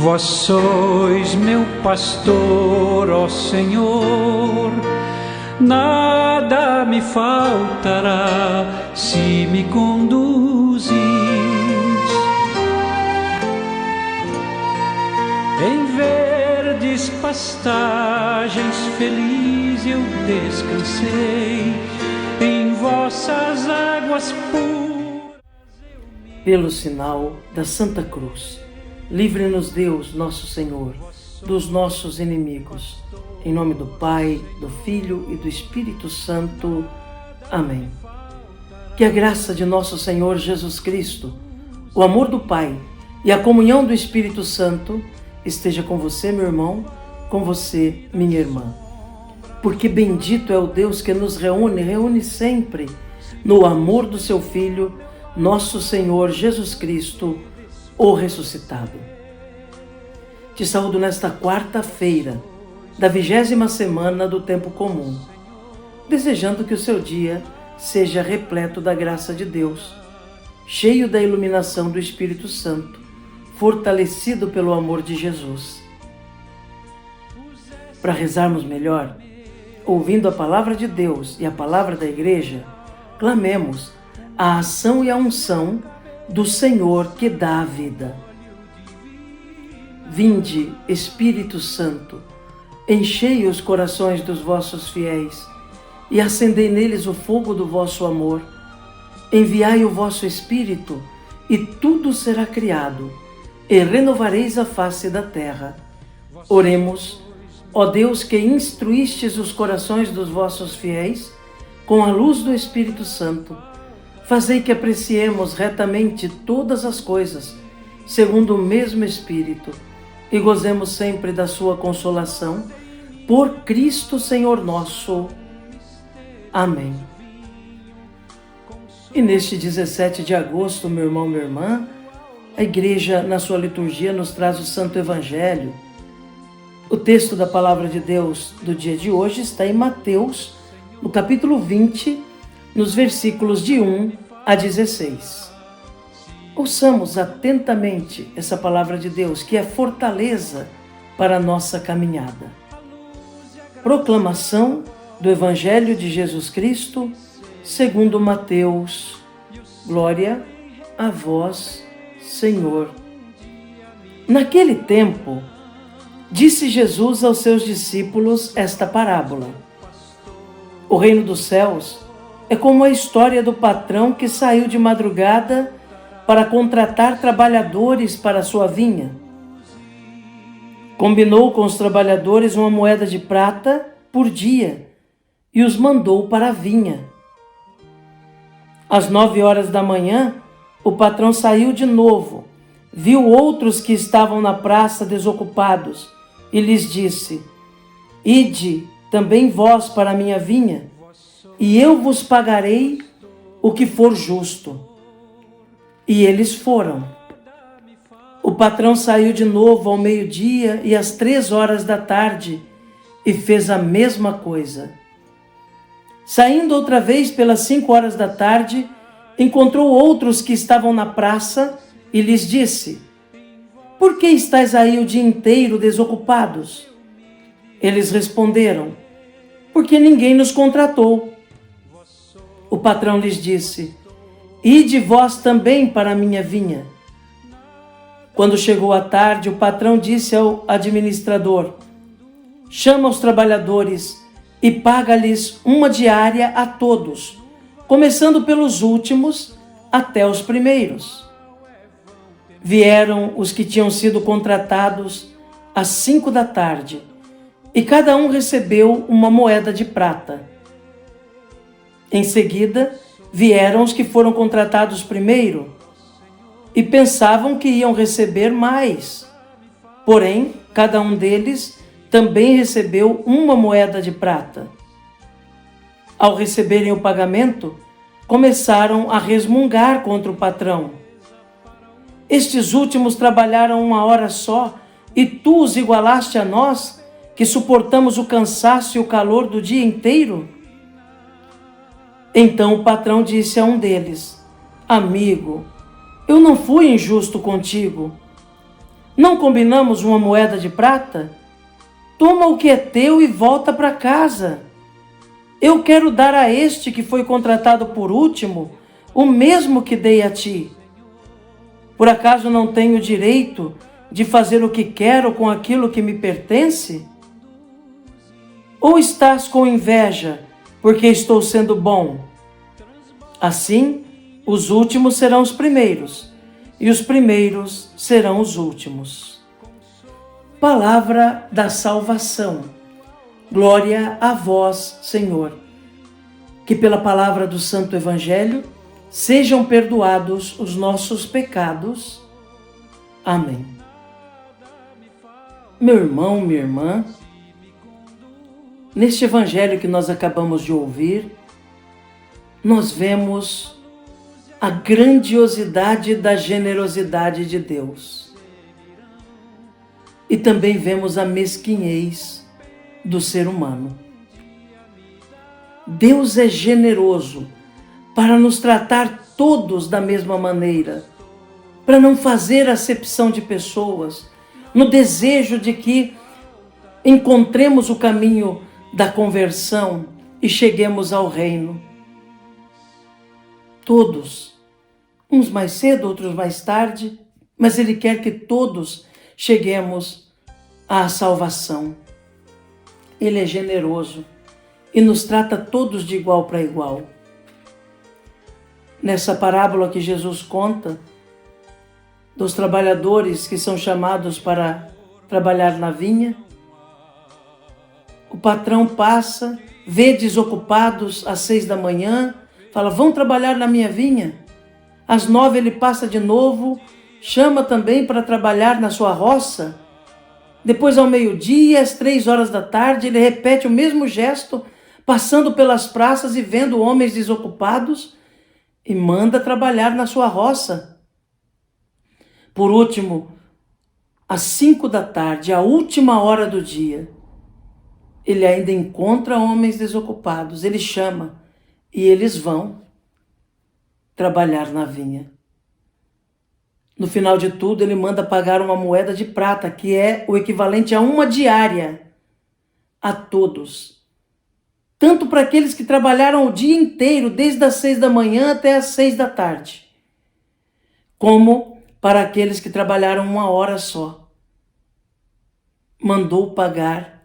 Vós sois meu pastor, ó Senhor, nada me faltará se me conduzis. Em verdes pastagens feliz eu descansei, em vossas águas puras. Pelo sinal da Santa Cruz, livre-nos Deus, nosso Senhor, dos nossos inimigos. Em nome do Pai, do Filho e do Espírito Santo. Amém. Que a graça de nosso Senhor Jesus Cristo, o amor do Pai e a comunhão do Espírito Santo esteja com você, meu irmão, com você, minha irmã. Porque bendito é o Deus que nos reúne sempre no amor do seu Filho, nosso Senhor Jesus Cristo, o ressuscitado. Te saúdo nesta quarta-feira da 20ª semana do tempo comum, desejando que o seu dia seja repleto da graça de Deus, cheio da iluminação do Espírito Santo, fortalecido pelo amor de Jesus. Para rezarmos melhor, ouvindo a palavra de Deus e a palavra da Igreja, clamemos a ação e a unção do Senhor que dá a vida. Vinde, Espírito Santo, enchei os corações dos vossos fiéis e acendei neles o fogo do vosso amor. Enviai o vosso Espírito e tudo será criado e renovareis a face da terra. Oremos, ó Deus que instruístes os corações dos vossos fiéis com a luz do Espírito Santo, fazei que apreciemos retamente todas as coisas, segundo o mesmo Espírito, e gozemos sempre da sua consolação, por Cristo Senhor nosso. Amém. E neste 17 de agosto, meu irmão, minha irmã, a Igreja, na sua liturgia, nos traz o Santo Evangelho. O texto da Palavra de Deus do dia de hoje está em Mateus, no capítulo 20, nos versículos de 1 a 16. Ouçamos atentamente essa palavra de Deus, que é fortaleza para a nossa caminhada. Proclamação do Evangelho de Jesus Cristo, segundo Mateus. Glória a vós, Senhor. Naquele tempo, disse Jesus aos seus discípulos esta parábola: O reino dos céus é como a história do patrão que saiu de madrugada para contratar trabalhadores para a sua vinha. Combinou com os trabalhadores uma moeda de prata por dia e os mandou para a vinha. Às 9 horas da manhã, o patrão saiu de novo, viu outros que estavam na praça desocupados e lhes disse: Ide também vós para a minha vinha, e eu vos pagarei o que for justo. E eles foram. O patrão saiu de novo ao meio-dia e às 3 horas da tarde e fez a mesma coisa. Saindo outra vez pelas 5 horas da tarde, encontrou outros que estavam na praça e lhes disse: Por que estáis aí o dia inteiro desocupados? Eles responderam: Porque ninguém nos contratou. O patrão lhes disse: Ide vós também para a minha vinha. Quando chegou a tarde, o patrão disse ao administrador: Chama os trabalhadores e paga-lhes uma diária a todos, começando pelos últimos até os primeiros. Vieram os que tinham sido contratados às 5 da tarde, e cada um recebeu uma moeda de prata. Em seguida, vieram os que foram contratados primeiro e pensavam que iam receber mais. Porém, cada um deles também recebeu uma moeda de prata. Ao receberem o pagamento, começaram a resmungar contra o patrão. Estes últimos trabalharam 1 hora só, e tu os igualaste a nós, que suportamos o cansaço e o calor do dia inteiro? Então o patrão disse a um deles: Amigo, eu não fui injusto contigo. Não combinamos uma moeda de prata? Toma o que é teu e volta para casa. Eu quero dar a este que foi contratado por último o mesmo que dei a ti. Por acaso não tenho direito de fazer o que quero com aquilo que me pertence? Ou estás com inveja porque estou sendo bom? Assim, os últimos serão os primeiros, e os primeiros serão os últimos. Palavra da salvação. Glória a vós, Senhor. Que pela palavra do Santo Evangelho sejam perdoados os nossos pecados. Amém. Meu irmão, minha irmã, neste Evangelho que nós acabamos de ouvir, nós vemos a grandiosidade da generosidade de Deus. E também vemos a mesquinhez do ser humano. Deus é generoso para nos tratar todos da mesma maneira, para não fazer acepção de pessoas, no desejo de que encontremos o caminho da conversão e cheguemos ao reino. Todos, uns mais cedo, outros mais tarde, mas Ele quer que todos cheguemos à salvação. Ele é generoso e nos trata todos de igual para igual. Nessa parábola que Jesus conta, dos trabalhadores que são chamados para trabalhar na vinha, o patrão passa, vê desocupados às 6 da manhã, fala, vão trabalhar na minha vinha. Às 9 ele passa de novo, chama também para trabalhar na sua roça. Depois ao meio-dia, às 3 horas da tarde, ele repete o mesmo gesto, passando pelas praças e vendo homens desocupados, e manda trabalhar na sua roça. Por último, às 5 da tarde, a última hora do dia, ele ainda encontra homens desocupados, ele chama e eles vão trabalhar na vinha. No final de tudo, ele manda pagar uma moeda de prata, que é o equivalente a uma diária, a todos. Tanto para aqueles que trabalharam o dia inteiro, desde as 6 da manhã até as 6 da tarde, como para aqueles que trabalharam 1 hora só. Mandou pagar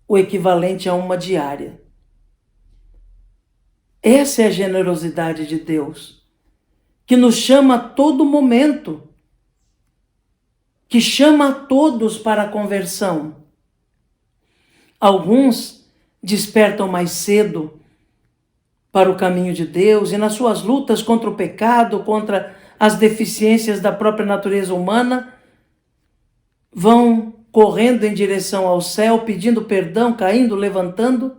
o equivalente a uma diária. Essa é a generosidade de Deus, que nos chama a todo momento, que chama a todos para a conversão. Alguns despertam mais cedo para o caminho de Deus e nas suas lutas contra o pecado, contra as deficiências da própria natureza humana, vão correndo em direção ao céu, pedindo perdão, caindo, levantando,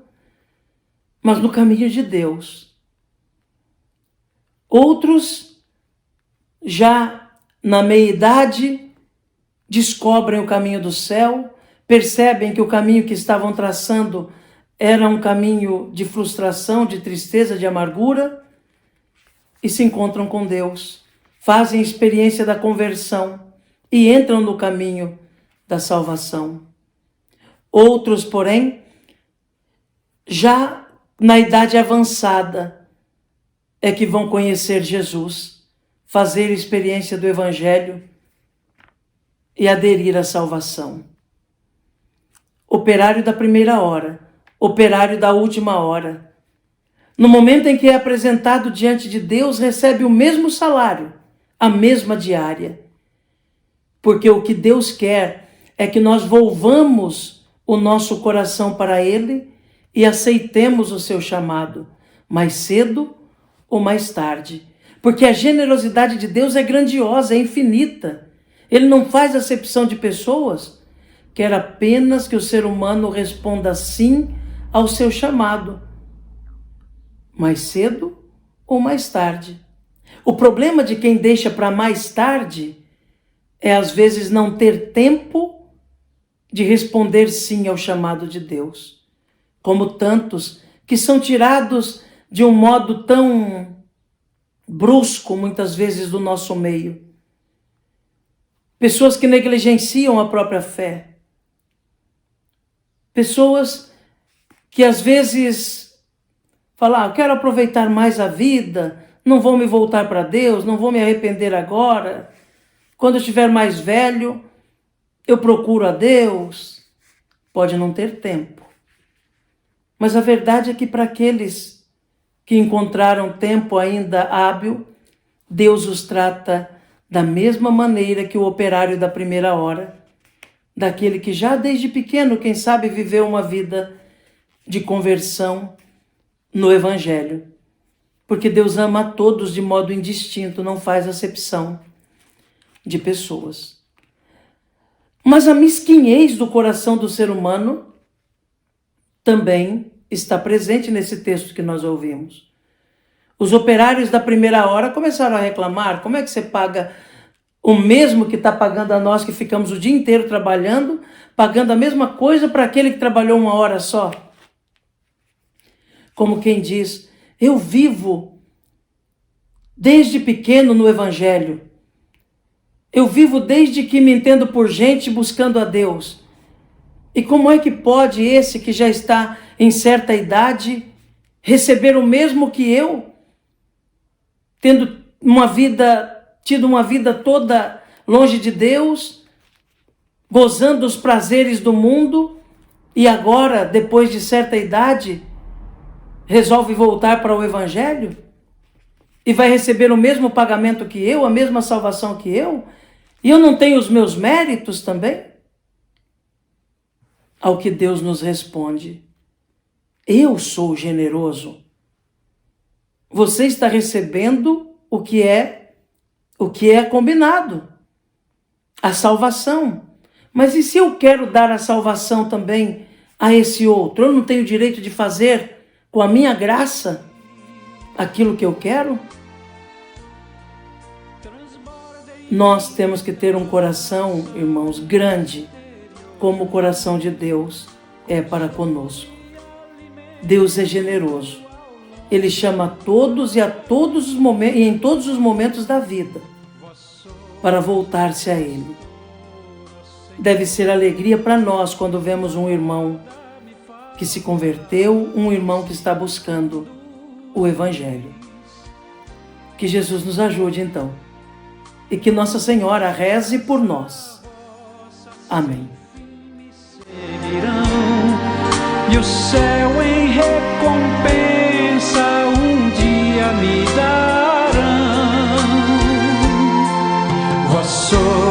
mas no caminho de Deus. Outros, já na meia-idade, descobrem o caminho do céu, percebem que o caminho que estavam traçando era um caminho de frustração, de tristeza, de amargura, e se encontram com Deus, fazem experiência da conversão e entram no caminho da salvação. Outros, porém, já na idade avançada, é que vão conhecer Jesus, fazer experiência do Evangelho e aderir à salvação. Operário da primeira hora, operário da última hora. No momento em que é apresentado diante de Deus, recebe o mesmo salário, a mesma diária. Porque o que Deus quer é que nós volvamos o nosso coração para Ele e aceitemos o seu chamado, mais cedo ou mais tarde. Porque a generosidade de Deus é grandiosa, é infinita. Ele não faz acepção de pessoas, quer apenas que o ser humano responda sim ao seu chamado, mais cedo ou mais tarde. O problema de quem deixa para mais tarde é às vezes não ter tempo de responder sim ao chamado de Deus, como tantos que são tirados de um modo tão brusco, muitas vezes, do nosso meio. pessoas que negligenciam a própria fé, pessoas que às vezes falam, eu quero aproveitar mais a vida, não vou me voltar para Deus, não vou me arrepender agora, quando eu estiver mais velho, eu procuro a Deus. Pode não ter tempo, mas a verdade é que para aqueles que encontraram tempo ainda hábil, Deus os trata da mesma maneira que o operário da primeira hora, daquele que já desde pequeno, quem sabe, viveu uma vida de conversão no Evangelho. Porque Deus ama a todos de modo indistinto, não faz acepção de pessoas. Mas a mesquinhez do coração do ser humano também está presente nesse texto que nós ouvimos. Os operários da primeira hora começaram a reclamar. Como é que você paga o mesmo que está pagando a nós que ficamos o dia inteiro trabalhando, pagando a mesma coisa para aquele que trabalhou uma hora só? Como quem diz, eu vivo desde pequeno no Evangelho. Eu vivo desde que me entendo por gente buscando a Deus. E como é que pode esse que já está em certa idade receber o mesmo que eu, tendo tido uma vida toda longe de Deus, gozando os prazeres do mundo, e agora, depois de certa idade, resolve voltar para o Evangelho? E vai receber o mesmo pagamento que eu, a mesma salvação que eu? E eu não tenho os meus méritos também? Ao que Deus nos responde, eu sou generoso. Você está recebendo o que é combinado, a salvação. Mas e se eu quero dar a salvação também a esse outro? Eu não tenho direito de fazer com a minha graça aquilo que eu quero? Nós temos que ter um coração, irmãos, grande, como o coração de Deus é para conosco. Deus é generoso. Ele chama a todos e em todos os momentos da vida para voltar-se a Ele. Deve ser alegria para nós quando vemos um irmão que se converteu, um irmão que está buscando o Evangelho. Que Jesus nos ajude então e que Nossa Senhora reze por nós. Amém. E o céu em recompensa um dia me darão. Vós sois